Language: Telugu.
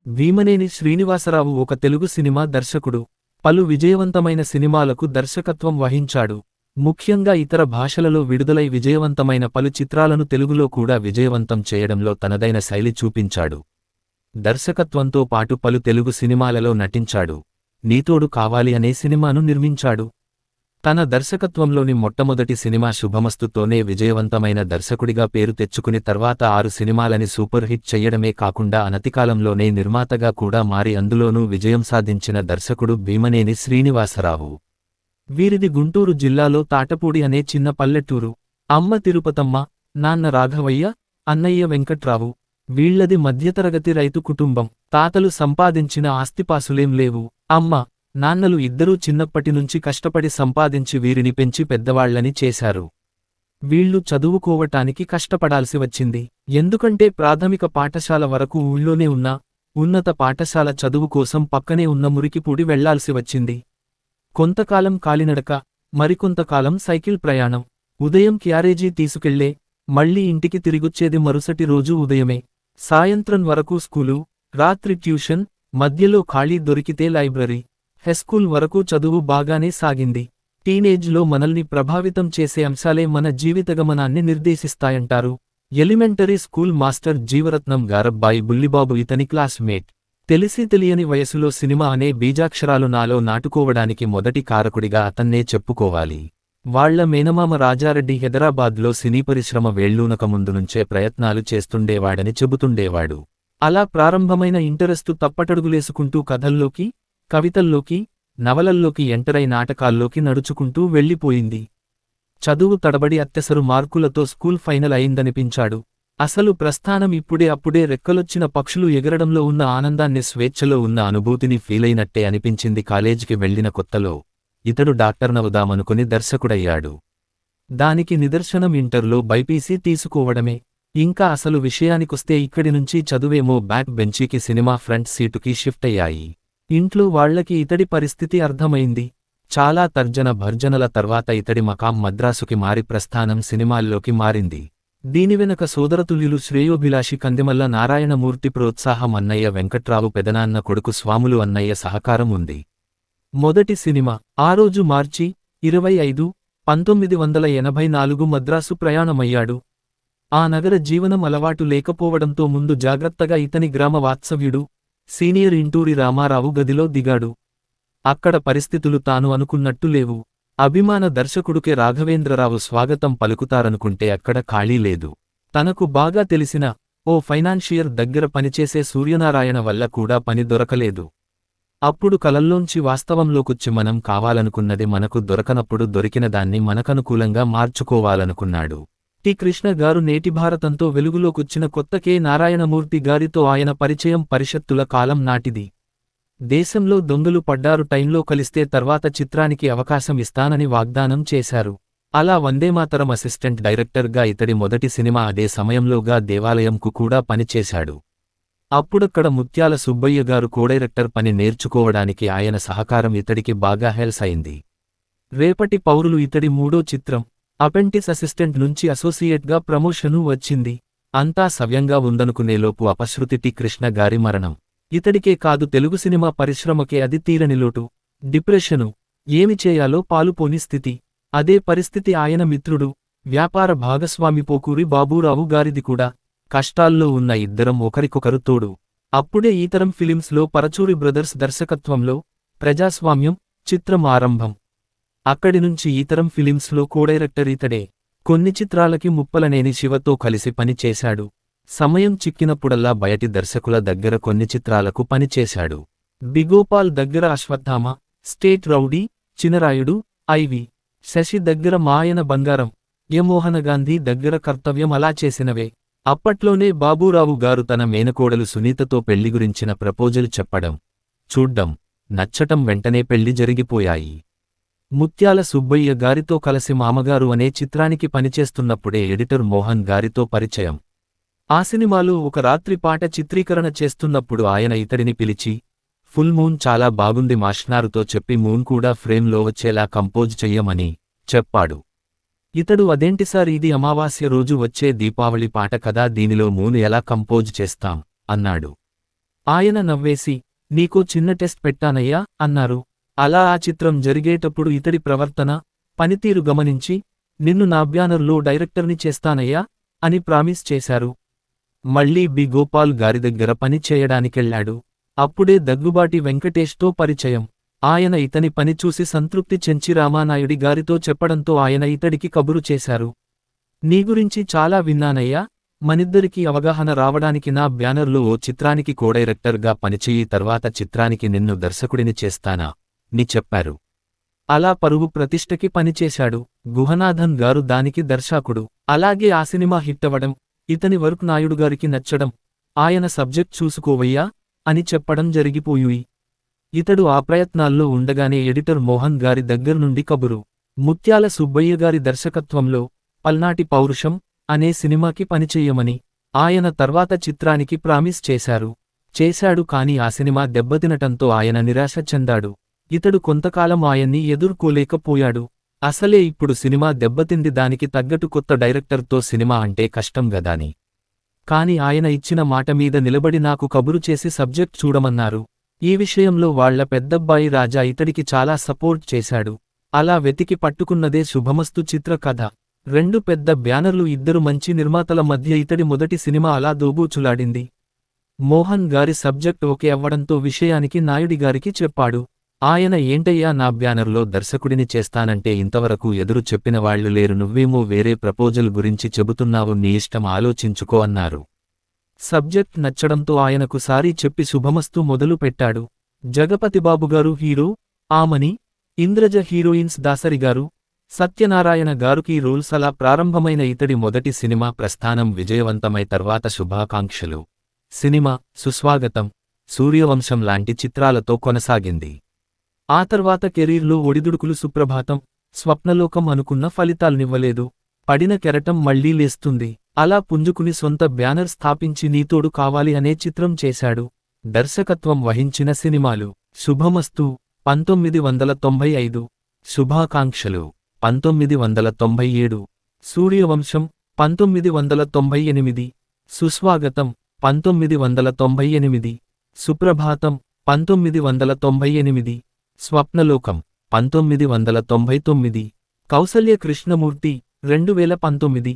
భీమనేని శ్రీనివాసరావు ఒక తెలుగు సినిమా దర్శకుడు. పలు విజయవంతమైన సినిమాలకు దర్శకత్వం వహించాడు. ముఖ్యంగా ఇతర భాషలలో విడుదలై విజయవంతమైన పలు చిత్రాలను తెలుగులో కూడా విజయవంతం చేయడంలో తనదైన శైలి చూపించాడు. దర్శకత్వంతో పాటు పలు తెలుగు సినిమాలలో నటించాడు. నీతోడు కావాలి అనే సినిమాను నిర్మించాడు. తన దర్శకత్వంలోని మొట్టమొదటి సినిమా శుభమస్తుతోనే విజయవంతమైన దర్శకుడిగా పేరు తెచ్చుకుని తర్వాత 6 సినిమాలని సూపర్ హిట్ చెయ్యడమే కాకుండా అనతికాలంలోనే నిర్మాతగా కూడా మారి అందులోనూ విజయం సాధించిన దర్శకుడు భీమనేని శ్రీనివాసరావు. వీరిది గుంటూరు జిల్లాలో తాటపూడి అనే చిన్న పల్లెటూరు. అమ్మ తిరుపతమ్మ, నాన్న రాఘవయ్య, అన్నయ్య వెంకట్రావు. వీళ్లది మధ్యతరగతి రైతు కుటుంబం. తాతలు సంపాదించిన ఆస్తిపాసులేం లేవు. అమ్మ, నాన్నలు ఇద్దరూ చిన్నప్పటినుంచి కష్టపడి సంపాదించి వీరిని పెంచి పెద్దవాళ్లని చేశారు. వీళ్లు చదువుకోవటానికి కష్టపడాల్సి వచ్చింది. ఎందుకంటే ప్రాథమిక పాఠశాల వరకు ఊళ్ళోనే ఉన్నా, ఉన్నత పాఠశాల చదువు కోసం పక్కనే ఉన్న మురికిపూడి వెళ్లాల్సి వచ్చింది. కొంతకాలం కాలినడక, మరికొంతకాలం సైకిల్ ప్రయాణం. ఉదయం క్యారేజీ తీసుకెళ్లే, మళ్లీ ఇంటికి తిరిగొచ్చేది మరుసటి రోజు ఉదయమే. సాయంత్రం వరకు స్కూలు, రాత్రి ట్యూషన్, మధ్యలో ఖాళీ దొరికితే లైబ్రరీ. హైస్కూల్ వరకు చదువు బాగానే సాగింది. టీనేజ్లో మనల్ని ప్రభావితం చేసే అంశాలే మన జీవితగమనాన్ని నిర్దేశిస్తాయంటారు. ఎలిమెంటరీ స్కూల్ మాస్టర్ జీవరత్నం గారబ్బాయి బుల్లిబాబు ఇతని క్లాస్మేట్. తెలిసి తెలియని వయసులో సినిమా అనే బీజాక్షరాలు నాలో నాటుకోవడానికి మొదటి కారకుడిగా అతన్నే చెప్పుకోవాలి. వాళ్ల మేనమామ రాజారెడ్డి హైదరాబాద్లో సినీ పరిశ్రమ వేళ్లూనకముందు నుంచే ప్రయత్నాలు చేస్తుండేవాడని చెబుతుండేవాడు. అలా ప్రారంభమైన ఇంటరెస్టు తప్పటడుగులేసుకుంటూ కథల్లోకి, కవితల్లోకి, నవలల్లోకి ఎంటరై నాటకాల్లోకి నడుచుకుంటూ వెళ్ళిపోయింది. చదువు తడబడి అత్యసరు మార్కులతో స్కూల్ ఫైనల్ అయిందనిపించాడు. అసలు ప్రస్థానం అప్పుడే రెక్కలొచ్చిన పక్షులు ఎగరడంలో ఉన్న ఆనందాన్ని, స్వేచ్ఛలో ఉన్న అనుభూతిని ఫీలైనట్టే అనిపించింది. కాలేజీకి వెళ్లిన కొత్తలో ఇతడు డాక్టర్నవుదామనుకుని దర్శకుడయ్యాడు. దానికి నిదర్శనం ఇంటర్లో బైపీసీ తీసుకోవడమే. ఇంకా అసలు విషయానికొస్తే ఇక్కడి నుంచి చదువేమో బ్యాక్ బెంచీకి సినిమా ఫ్రంట్ సీటుకి షిఫ్ట్ అయ్యాయి. ఇంట్లో వాళ్లకి ఇతడి పరిస్థితి అర్థమైంది. చాలా తర్జన భర్జనల తర్వాత ఇతడి మకాం మద్రాసుకి మారి ప్రస్థానం సినిమాల్లోకి మారింది. దీని వెనక సోదరతుల్యులు శ్రేయోభిలాషి కందిమల్ల నారాయణమూర్తి ప్రోత్సాహం, అన్నయ్య వెంకట్రావు పెదనాన్న కొడుకు స్వాములు అన్నయ్య సహకారం ఉంది. మొదటి సినిమా ఆ రోజు మార్చి 25, 1984 మద్రాసు ప్రయాణమయ్యాడు. ఆ నగర జీవనం అలవాటు లేకపోవడంతో ముందు జాగ్రత్తగా ఇతని గ్రామ వాత్సవ్యుడు, సీనియర్ ఇంటూరి రామారావు గదిలో దిగాడు. అక్కడ పరిస్థితులు తాను అనుకున్నట్టు లేవు. అభిమాన దర్శకుడుకే రాఘవేంద్రరావు స్వాగతం పలుకుతారనుకుంటే అక్కడ ఖాళీ లేదు. తనకు బాగా తెలిసిన ఓ ఫైనాన్షియర్ దగ్గర పనిచేసే సూర్యనారాయణ వల్ల కూడా పని దొరకలేదు. అప్పుడు కలల్లోంచి వాస్తవంలోకొచ్చి మనం కావాలనుకున్నది మనకు దొరకనప్పుడు దొరికిన దాన్ని మనకనుకూలంగా మార్చుకోవాలనుకున్నాడు. టి. కృష్ణ గారు నేటి భారతంతో వెలుగులోకొచ్చిన కొత్త కె. నారాయణమూర్తి గారితో ఆయన పరిచయం పరిషత్తుల కాలం నాటిది. దేశంలో దొంగలు పడ్డారు టైంలో కలిస్తే తర్వాత చిత్రానికి అవకాశం ఇస్తానని వాగ్దానం చేశారు. అలా వందేమాతరం అసిస్టెంట్ డైరెక్టర్గా ఇతడి మొదటి సినిమా అదే సమయంలోగా దేవాలయంకు కూడా పనిచేశాడు. అప్పుడక్కడ ముత్యాల సుబ్బయ్య గారు కోడైరెక్టర్ పని నేర్చుకోవడానికి ఆయన సహకారం ఇతడికి బాగా హెల్ప్ అయింది. రేపటి పౌరులు ఇతడి మూడో చిత్రం. అపెంటిస్ అసిస్టెంట్ నుంచి అసోసియేట్గా ప్రమోషను వచ్చింది. అంతా సవ్యంగా ఉందనుకునేలోపు అపశృతి టి. కృష్ణ గారి మరణం. ఇతడికే కాదు తెలుగు సినిమా పరిశ్రమకే అది తీరని లోటు. డిప్రెషను, ఏమి చేయాలో పాలుపోని స్థితి. అదే పరిస్థితి ఆయన మిత్రుడు, వ్యాపార భాగస్వామి పోకూరి బాబూరావు గారిది కూడా. కష్టాల్లో ఉన్న ఇద్దరం ఒకరికొకరు తోడు. అప్పుడే ఈతరం ఫిలిమ్స్లో పరచూరి బ్రదర్స్ దర్శకత్వంలో ప్రజాస్వామ్యం చిత్రం ఆరంభం. అక్కడి నుంచి ఈతరం ఫిలిమ్స్లో కోడైరెక్టర్ ఇతడే. కొన్ని చిత్రాలకి ముప్పలనేని శివతో కలిసి పనిచేశాడు. సమయం చిక్కినప్పుడల్లా బయటి దర్శకుల దగ్గర కొన్ని చిత్రాలకు పనిచేశాడు. బిగోపాల్ దగ్గర Ashwatthama, state rowdy, Chinarayudu, IV. Sasi దగ్గర మాయన బంగారం, యమోహనగాంధీ దగ్గర కర్తవ్యం అలా చేసినవే. అప్పట్లోనే బాబూరావు గారు తన మేనకోడలు సునీతతో పెళ్లి గురించిన ప్రపోజల్ చెప్పడం, చూడ్డం, నచ్చటం, వెంటనే పెళ్లి జరిగిపోయాయి. ముత్యాల సుబ్బయ్య గారితో కలిసి మామగారు అనే చిత్రానికి పనిచేస్తున్నప్పుడే ఎడిటర్ మోహన్ గారితో పరిచయం. ఆ సినిమాలో ఒక రాత్రి పాట చిత్రీకరణ చేస్తున్నప్పుడు ఆయన ఇతడిని పిలిచి, ఫుల్ మూన్ చాలా బాగుంది మాష్నారుతో చెప్పి మూన్ కూడా ఫ్రేమ్లో వచ్చేలా కంపోజ్ చెయ్యమని చెప్పాడు. ఇతడు అదేంటి సార్, ఇది అమావాస్య రోజు వచ్చే దీపావళి పాట కదా, దీనిలో మూన్ ఎలా కంపోజ్ చేస్తాం అన్నాడు. ఆయన నవ్వేసి, నీకో చిన్న టెస్ట్ పెట్టానయ్యా అన్నారు. అలా ఆ చిత్రం జరిగేటప్పుడు ఇతడి ప్రవర్తన, పనితీరు గమనించి, నిన్ను నా బ్యానర్లో డైరెక్టర్ని చేస్తానయ్యా అని ప్రామిస్ చేశారు. మళ్ళీ బి. గోపాల్ గారి దగ్గర పని చేయడానికెళ్లాడు. అప్పుడే దగ్గుబాటి వెంకటేష్తో పరిచయం. ఆయన ఇతని పని చూసి సంతృప్తి చెంచి రామానాయుడి గారితో చెప్పడంతో ఆయన ఇతడికి కబురు చేశారు. నీ గురించి చాలా విన్నానయ్యా, మనిద్దరికీ అవగాహన రావడానికి నా బ్యానర్లో ఓ చిత్రానికి కోడైరెక్టర్గా పనిచేయి, తర్వాత చిత్రానికి నిన్ను దర్శకుడిని చేస్తానా ని చెప్పారు. అలా పరువు ప్రతిష్టకి పనిచేశాడు. గుహనాథన్ గారు దానికి దర్శకుడు. అలాగే ఆ సినిమా హిట్టవడం, ఇతని వర్క్ నాయుడుగారికి నచ్చడం, ఆయన సబ్జెక్ట్ చూసుకోవయ్యా అని చెప్పడం జరిగిపోయుయి. ఇతడు ఆ ప్రయత్నాల్లో ఉండగానే ఎడిటర్ మోహన్ గారి దగ్గర్నుండి కబురు. ముత్యాల సుబ్బయ్య గారి దర్శకత్వంలో పల్నాటి పౌరుషం అనే సినిమాకి పనిచెయ్యమని. ఆయన తర్వాత చిత్రానికి ప్రామిస్ చేశాడు కాని ఆ సినిమా దెబ్బతినటంతో ఆయన నిరాశ చెందాడు. ఇతడు కొంతకాలం ఆయన్ని ఎదుర్కోలేకపోయాడు. అసలే ఇప్పుడు సినిమా దెబ్బతింది, దానికి తగ్గట్టు కొత్త డైరెక్టర్తో సినిమా అంటే కష్టం గదాని. కాని ఆయన ఇచ్చిన మాట మీద నిలబడి నాకు కబురు చేసి సబ్జెక్ట్ చూడమన్నారు. ఈ విషయంలో వాళ్ల పెద్దబ్బాయి రాజా ఇతడికి చాలా సపోర్ట్ చేశాడు. అలా వెతికి పట్టుకున్నదే శుభమస్తు చిత్ర కథ. 2 పెద్ద బ్యానర్లు, 2 మంచి నిర్మాతల మధ్య ఇతడి మొదటి సినిమా అలా దోబూచులాడింది. మోహన్ గారి సబ్జెక్ట్ ఓకే అవ్వడంతో విషయానికి నాయుడిగారికి చెప్పాడు. ఆయన ఏంటయ్యా నా బ్యానర్లో దర్శకుడిని చేస్తానంటే ఇంతవరకు ఎదురు చెప్పిన వాళ్లు లేరు, నువ్వేమో వేరే ప్రపోజల్ గురించి చెబుతున్నావు, నీ ఇష్టం ఆలోచించుకో అన్నారు. సబ్జెక్ట్ నచ్చడంతో ఆయనకు సారీ చెప్పి శుభమస్తు మొదలు పెట్టాడు. జగపతిబాబుగారు హీరో, ఆమని, ఇంద్రజ హీరోయిన్స్, దాసరిగారు, సత్యనారాయణ గారుకి రోల్స్. అలా ప్రారంభమైన ఇతడి మొదటి సినిమా ప్రస్థానం విజయవంతమై తర్వాత శుభాకాంక్షలు సినిమా, సుస్వాగతం, సూర్యవంశం లాంటి చిత్రాలతో కొనసాగింది. ఆ తర్వాత కెరీర్లో ఒడిదుడుకులు, సుప్రభాతం, స్వప్నలోకం అనుకున్న ఫలితాల్నివ్వలేదు. పడిన కెరటం మళ్లీ లేస్తుంది. అలా పుంజుకుని సొంత బ్యానర్ స్థాపించి నీతోడు కావాలి అనే చిత్రం చేశాడు. దర్శకత్వం వహించిన సినిమాలు: శుభమస్తు 1995, శుభాకాంక్షలు 1997, సూర్యవంశం 1998, సుస్వాగతం 1998, సుప్రభాతం 1998, స్వప్నలోకం 1999, కౌసల్య కృష్ణమూర్తి 2019.